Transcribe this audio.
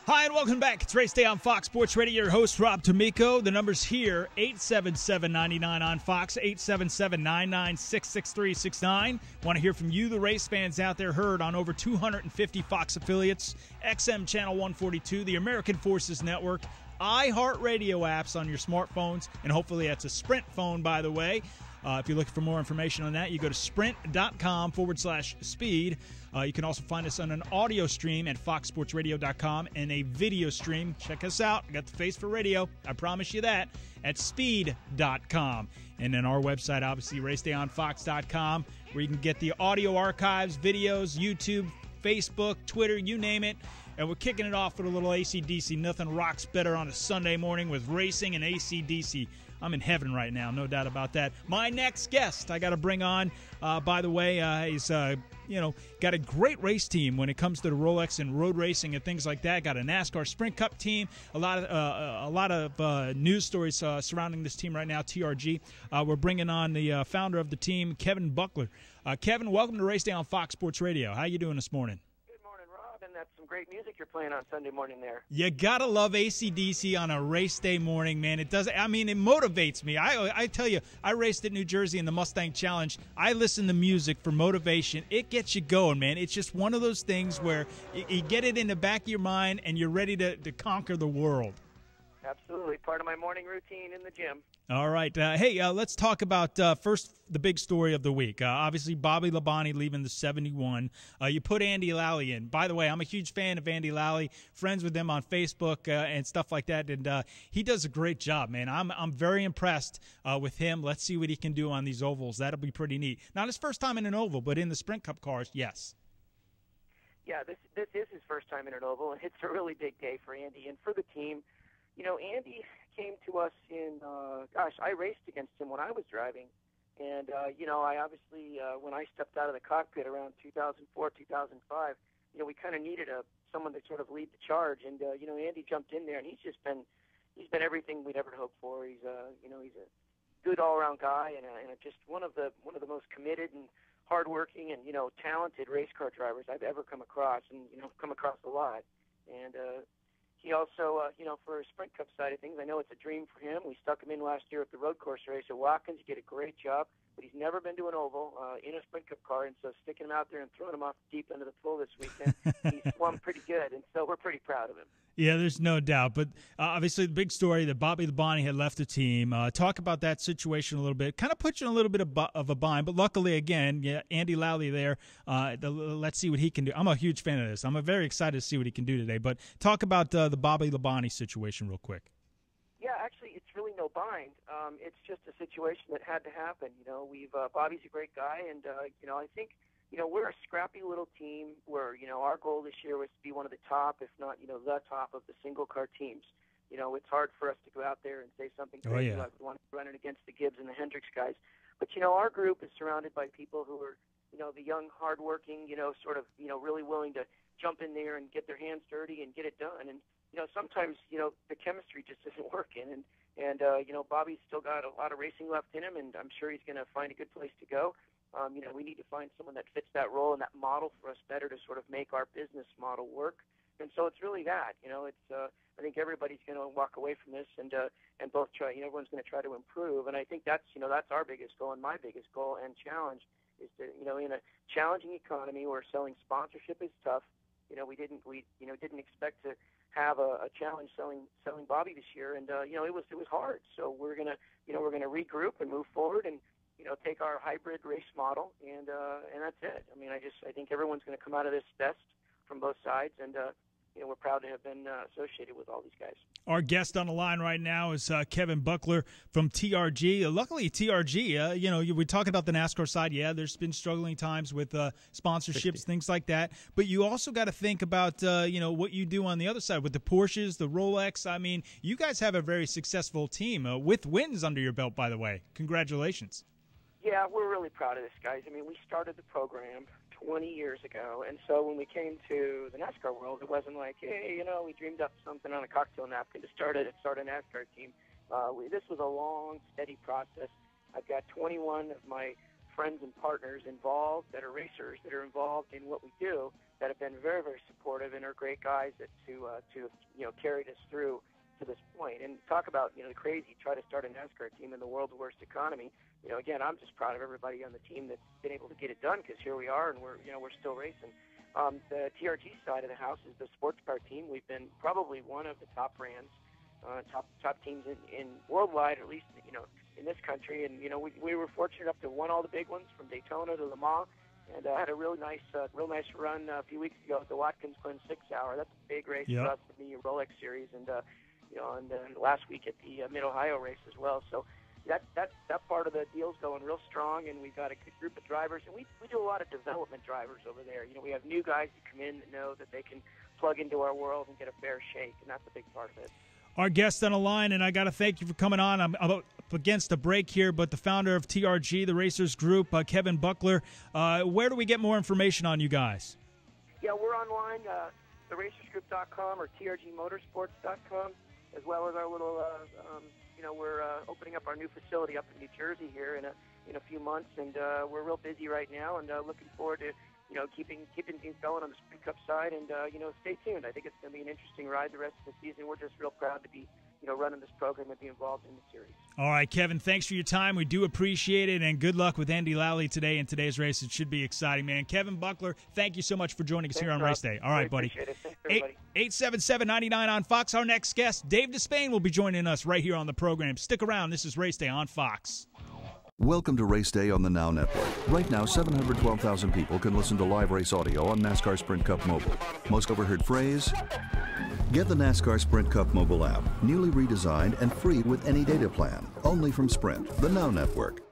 Hi, and welcome back. It's Race Day on Fox Sports Radio. Your host, Rob D'Amico. The number's here, 877-99 on Fox, 877-99-66369. Want to hear from you, the race fans out there, heard on over 250 Fox affiliates, XM Channel 142, the American Forces Network, iHeartRadio apps on your smartphones, and hopefully that's a Sprint phone, by the way. If you're looking for more information on that, you go to sprint.com/speed. You can also find us on an audio stream at foxsportsradio.com and a video stream. Check us out. I got the face for radio. I promise you that. At speed.com. And then our website, obviously, racedayonfox.com, where you can get the audio archives, videos, YouTube, Facebook, Twitter, you name it. And we're kicking it off with a little AC/DC. Nothing rocks better on a Sunday morning with racing and AC/DC. I'm in heaven right now, no doubt about that. My next guest I got to bring on, by the way, he's got a great race team when it comes to the Rolex and road racing and things like that. Got a NASCAR Sprint Cup team. A lot of news stories surrounding this team right now. TRG. We're bringing on the founder of the team, Kevin Buckler. Kevin, welcome to Race Day on Fox Sports Radio. How you doing this morning? That's some great music you're playing on Sunday morning there. You gotta love AC/DC on a race day morning, man. It motivates me. I tell you, I raced at New Jersey in the Mustang Challenge. I listen to music for motivation. It gets you going, man. It's just one of those things where you get it in the back of your mind and you're ready to conquer the world. Absolutely. Part of my morning routine in the gym. All right. Let's talk about first the big story of the week. Obviously, Bobby Labonte leaving the 71. You put Andy Lally in. By the way, I'm a huge fan of Andy Lally, friends with him on Facebook and stuff like that, and he does a great job, man. I'm very impressed with him. Let's see what he can do on these ovals. That'll be pretty neat. Not his first time in an oval, but in the Sprint Cup cars, yes. Yeah, this is his first time in an oval, and it's a really big day for Andy and for the team. You know, Andy came to us I raced against him when I was driving. And, I obviously, when I stepped out of the cockpit around 2004, 2005, we kind of needed someone to sort of lead the charge. And, Andy jumped in there, and he's been everything we'd ever hoped for. He's a good all-around guy and just one of the most committed and hardworking and, talented race car drivers I've ever come across, and, come across a lot. And, he also, for a Sprint Cup side of things, I know it's a dream for him. We stuck him in last year at the road course race at Watkins. He did a great job, but he's never been to an oval in a Sprint Cup car, and so sticking him out there and throwing him off the deep end of the pool this weekend, he swum pretty good, and so we're pretty proud of him. Yeah, there's no doubt. But obviously the big story that Bobby Labonte had left the team. Talk about that situation a little bit. Kind of put you in a little bit of a bind. But luckily, again, Andy Lally there. Let's see what he can do. I'm a huge fan of this. I'm very excited to see what he can do today. But talk about the Bobby Labonte situation real quick. Yeah, actually, it's really no bind. It's just a situation that had to happen. Bobby's a great guy, and I think we're a scrappy little team where, our goal this year was to be one of the top, if not, the top of the single car teams. It's hard for us to go out there and say something crazy like we want to run it against the Gibbs and the Hendricks guys. But, our group is surrounded by people who are, the young, hardworking, really willing to jump in there and get their hands dirty and get it done. And, sometimes, the chemistry just isn't working. And Bobby's still got a lot of racing left in him, and I'm sure he's going to find a good place to go. We need to find someone that fits that role and that model for us better to sort of make our business model work. And so it's really that, I think everybody's going to walk away from this and both try, everyone's going to try to improve. And I think that's our biggest goal, and my biggest goal and challenge is to, in a challenging economy where selling sponsorship is tough, we didn't expect to have a challenge selling Bobby this year. And, it was hard. So we're going to regroup and move forward and, take our hybrid race model, and that's it. I mean, I think everyone's going to come out of this best from both sides, and we're proud to have been associated with all these guys. Our guest on the line right now is Kevin Buckler from TRG. Luckily, TRG, we talk about the NASCAR side. Yeah, there's been struggling times with sponsorships, things like that. But you also got to think about, what you do on the other side with the Porsches, the Rolex. I mean, you guys have a very successful team with wins under your belt, by the way. Congratulations. Yeah, we're really proud of this, guys. I mean, we started the program 20 years ago, and so when we came to the NASCAR world, it wasn't like, hey, we dreamed up something on a cocktail napkin to start a NASCAR team. This was a long, steady process. I've got 21 of my friends and partners involved that are racers that are involved in what we do that have been very, very supportive and are great guys that to carried us through to this point. And talk about the crazy try to start a NASCAR team in the world's worst economy. Again, I'm just proud of everybody on the team that's been able to get it done, because here we are and we're still racing. The TRG side of the house is the sports car team. We've been probably one of the top brands, top teams in worldwide, or at least in this country. And we were fortunate enough to win all the big ones from Daytona to Le Mans, and had a real nice run a few weeks ago at the Watkins Glen 6 Hour. That's a big race for us in the Rolex Series, and then last week at the Mid Ohio race as well. So that part of the deal's going real strong, and we've got a good group of drivers, and we do a lot of development drivers over there. We have new guys that come in that know that they can plug into our world and get a fair shake, and that's a big part of it. Our guest on the line, and I got to thank you for coming on. I'm up against a break here, but the founder of TRG, the Racers Group, Kevin Buckler. Where do we get more information on you guys? Yeah, we're online, theracersgroup.com or trgmotorsports.com, as well as our little, we're opening up our new facility up in New Jersey here in a few months, and we're real busy right now, and looking forward to keeping things going on the Sprint Cup side, and stay tuned. I think it's going to be an interesting ride the rest of the season. We're just real proud to be running this program and be involved in the series. All right, Kevin, thanks for your time. We do appreciate it, and good luck with Andy Lally today in today's race. It should be exciting, man. Kevin Buckler, thank you so much for joining us here on Race Day. All right, buddy. Appreciate it. Thanks, everybody. 877-99 on Fox. Our next guest, Dave Despain, will be joining us right here on the program. Stick around. This is Race Day on Fox. Welcome to Race Day on the Now Network. Right now, 712,000 people can listen to live race audio on NASCAR Sprint Cup Mobile. Most overheard phrase? Get the NASCAR Sprint Cup mobile app, newly redesigned and free with any data plan. Only from Sprint, the Now Network.